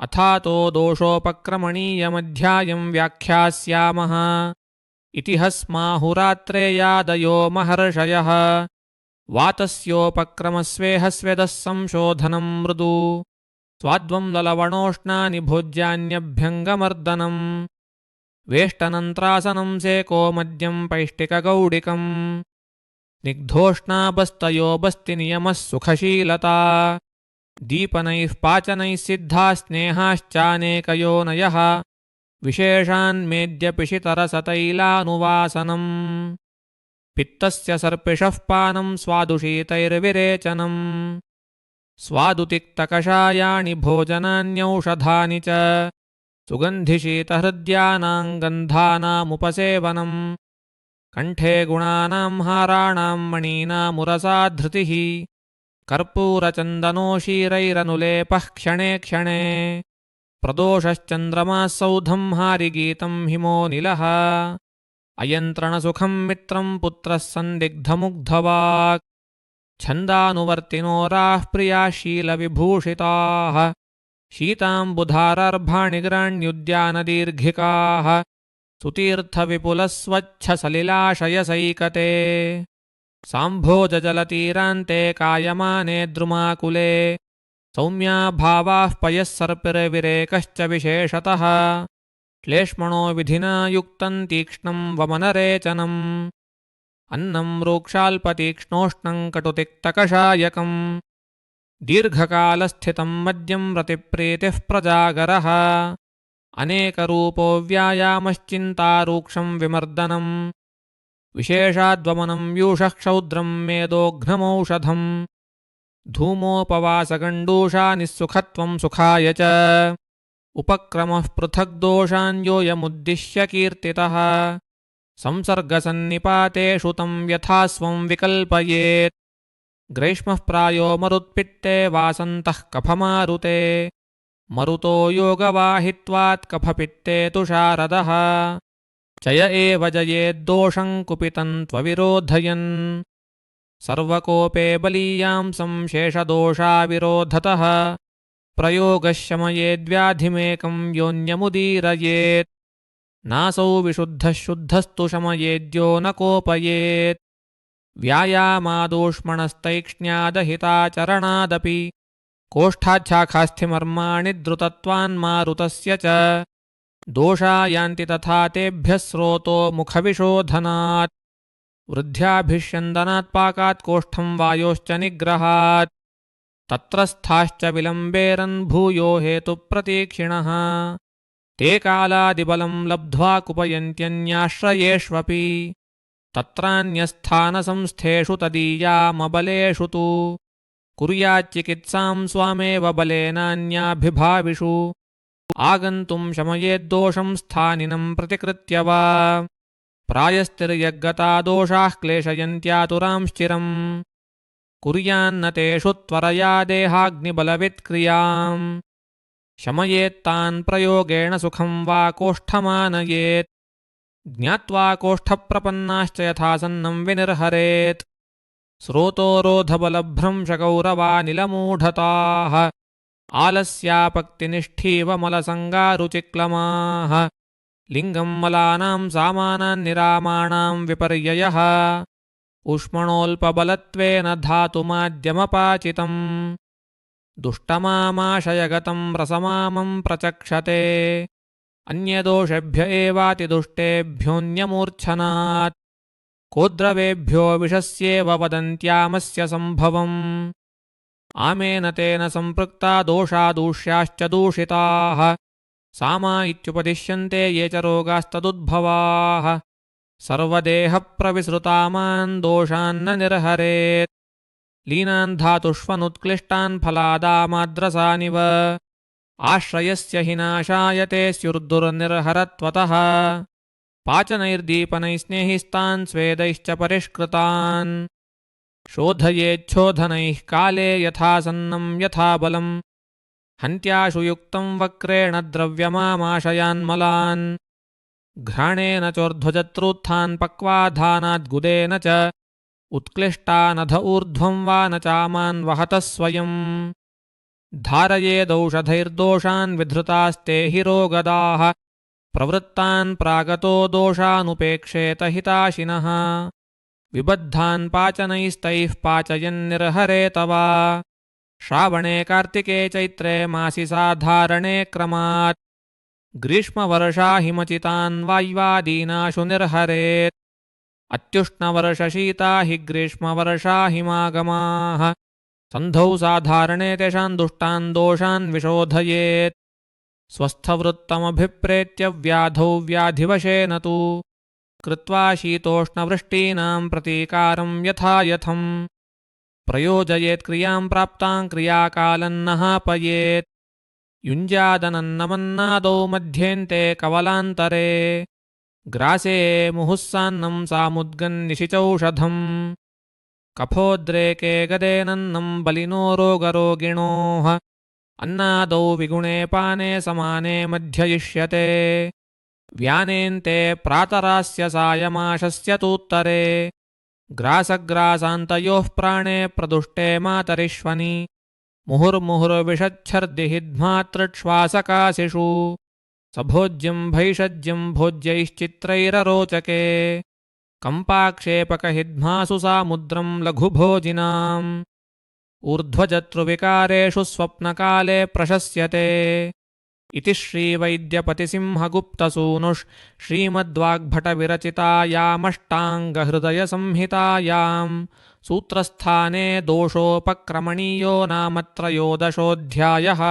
अथातो दोषोपक्रमणीयमध्यायं व्याख्यास्यामः। इति हस्माहुरात्रेयादयो महर्षयः। वातस्योपक्रमस्वेहस्वेदः संशोधनं मृदु स्वाद्वं ललवणोष्णानि भोज्यान्यभ्यङ्गमर्दनम् वेष्टनन्त्रासनं सेको मद्यं पैष्टिकगौडिकम् स्निग्धोष्णाबस्तयो बस्तिनियमः सुखशीलता दीपनैः पाचनैः सिद्धा स्नेहाश्चानेकयोनयः विशेषान्मेद्यपिशितरसतैलानुवासनम् पित्तस्य सर्पिषः पानं स्वादुशीतैर्विरेचनम् स्वादुतिक्तकषायाणि भोजनान्यौषधानि च सुगन्धिशीतहृद्यानां गन्धानामुपसेवनम् कण्ठे गुणानां हाराणां मणीनामुरसा धृतिः कर्पूरचन्दनो शीरैरनुलेपः क्षणे क्षणे प्रदोषश्चन्द्रमाः सौधं हारिगीतं हिमोनिलः अयन्त्रणसुखं मित्रं पुत्रः सन्दिग्धमुग्धवाक् छन्दानुवर्तिनो राः प्रियाः शीलविभूषिताः शीताम्बुधारार्भाणि ग्राण्युद्यानदीर्घिकाः सुतीर्थविपुलस्वच्छसलिलाशयसैकते साम्भोजजलतीरान्ते कायमाने द्रुमाकुले सौम्याभावाः पयः सर्पिर्विरेकश्च विशेषतः श्लेष्मणो विधिना युक्तं तीक्ष्णं वमनरेचनम् अन्नं रूक्षाल्पतीक्ष्णोष्णं कटुतिक्तकषायकम् दीर्घकालस्थितं मद्यं रतिप्रीतिः प्रजागरः अनेकरूपो व्यायामश्चिन्तारूक्षं विमर्दनम् विशेषाद्वमनं व्यूषः क्षौद्रं मेदोघ्नमौषधम् धूमोपवासगण्डूषा निःसुखत्वं सुखाय च उपक्रमः पृथग्दोषान्योऽयमुद्दिश्य कीर्तितः संसर्गसन्निपातेषु तं यथास्वं विकल्पयेत् ग्रैष्मः प्रायो मरुत्पित्ते वासन्तः कफमारुते मरुतो योगवाहित्वात् कफपित्ते तुषारदः चय एव जयेद्दोषं कुपितं त्वविरोधयन् सर्वकोपे बलीयांसं शेषदोषाविरोधतः प्रयोगः शमयेद्व्याधिमेकं योऽन्यमुदीरयेत् नासौ विशुद्धः शुद्धस्तु शमयेद्यो न कोपयेत् व्यायामादूष्मणस्तैक्ष्ण्यादहिताचरणादपि कोष्ठाच्छाखास्थिमर्माणि द्रुतत्वान्मारुतस्य च दोषा यान्ति तथा तेभ्यः स्रोतो मुखविशोधनात् वृद्ध्याभिष्यन्दनात् पाकात् कोष्ठं वायोश्च निग्रहात् तत्रस्थाश्च विलम्बेरन् भूयो हेतुप्रतीक्षिणः ते कालादिबलं लब्ध्वा कुपयन्त्यन्याश्रयेष्वपि तत्रान्यस्थानसंस्थेषु तदीयामबलेषु तु कुर्याच्चिकित्सां स्वामेव बलेनान्याभिभाविषु आगन्तुं शमयेद्दोषं स्थानिनं प्रतिकृत्य वा प्रायस्तिर्यग्गता दोषाः क्लेशयन्त्यातुरांश्चिरम् कुर्यान्न तेषु त्वरया देहाग्निबलवित्क्रियाम् शमयेत्तान् प्रयोगेण सुखं वा कोष्ठमानयेत् ज्ञात्वा कोष्ठप्रपन्नाश्च यथासन्नं विनिर्हरेत् स्रोतोरोधबलभ्रंशकौरवानिलमूढताः आलस्यापक्तिनिष्ठीवमलसङ्गारुचिक्लमाः लिङ्गं मलानां सामानान्निरामाणां विपर्ययः ऊष्मणोऽल्पबलत्वेन धातुमाद्यमपाचितम् दुष्टमामाशयगतं रसमामं प्रचक्षते अन्यदोषेभ्य एवातिदुष्टेभ्योऽन्यमूर्च्छनात् कोद्रवेभ्यो विषस्येव वदन्त्यामस्य सम्भवम् आमेन तेन सम्पृक्ता दोषादूष्याश्च दूषिताः सामा इत्युपदिश्यन्ते ये च रोगास्तदुद्भवाः सर्वदेहप्रविसृतामान् दोषान्न निर्हरेत् लीनान् धातुष्वनुत्क्लिष्टान् फलादामाद्रसानिव आश्रयस्य हि नाशायते स्युर्दुर्निर्हरत्वतः पाचनैर्दीपनैः स्नेहिस्तान् स्वेदैश्च परिष्कृतान् शोधयेच्छोधनैः काले यथासन्नं यथा बलम् हन्त्याशु युक्तं वक्रेण द्रव्यमामाशयान्मलान् घ्राणेन चोर्ध्वजत्रूत्थान् पक्वाधानाद्गुदेन च उत्क्लिष्टानध ऊर्ध्वं वा न चामान् वहतः स्वयम् धारयेदौषधैर्दोषान् विधृतास्ते हि रोगदाः प्रवृत्तान् प्रागतो दोषानुपेक्षेत हिताशिनः विबद्धान् पाचनैस्तैः पाचयन्निर्हरेत वा श्रावणे कार्तिके चैत्रे मासि साधारणे क्रमात् ग्रीष्मवर्षा हिमचितान् वाय्वादीनाशु निर्हरेत् अत्युष्णवर्षशीता हि ग्रीष्मवर्षा हिमागमाः सन्धौ साधारणे तेषान् दुष्टान् दोषान् विशोधयेत् स्वस्थवृत्तमभिप्रेत्य व्याधौ व्याधिवशेन तु कृत्वा शीतोष्णवृष्टीनां प्रतीकारं यथा यथम् प्रयोजयेत् क्रियां प्राप्तां क्रियाकालन्नहापयेत् युञ्जादनन्नमन्नादौ मध्येन्ते कवलान्तरे ग्रासे मुहुस्सान्नं सामुद्गन्निशिचौषधम् कफोद्रेके गदेनन्नं बलिनो रोगरोगिणोः अन्नादौ विगुणे पाने समाने मध्ययिष्यते व्यानेन्ते प्रातरास्य सायमाशस्य तूत्तरे ग्रासग्रासान्तयोः प्राणे प्रदुष्टे मातरिष्वनि मुहुर्मुहुर्विषच्छर्दिहिद्मातृश्वासकाशिषु सभोज्यं भैषज्यं भोज्यैश्चित्रैररोचके कम्पाक्षेपकहिद्मासु सामुद्रं लघुभोजिनाम् ऊर्ध्वजतृविकारेषु स्वप्नकाले प्रशस्यते इति श्रीवैद्यपतिसिंहगुप्तसूनुः सूत्रस्थाने दोषोपक्रमणीयो नाम त्रयोदशोऽध्यायः।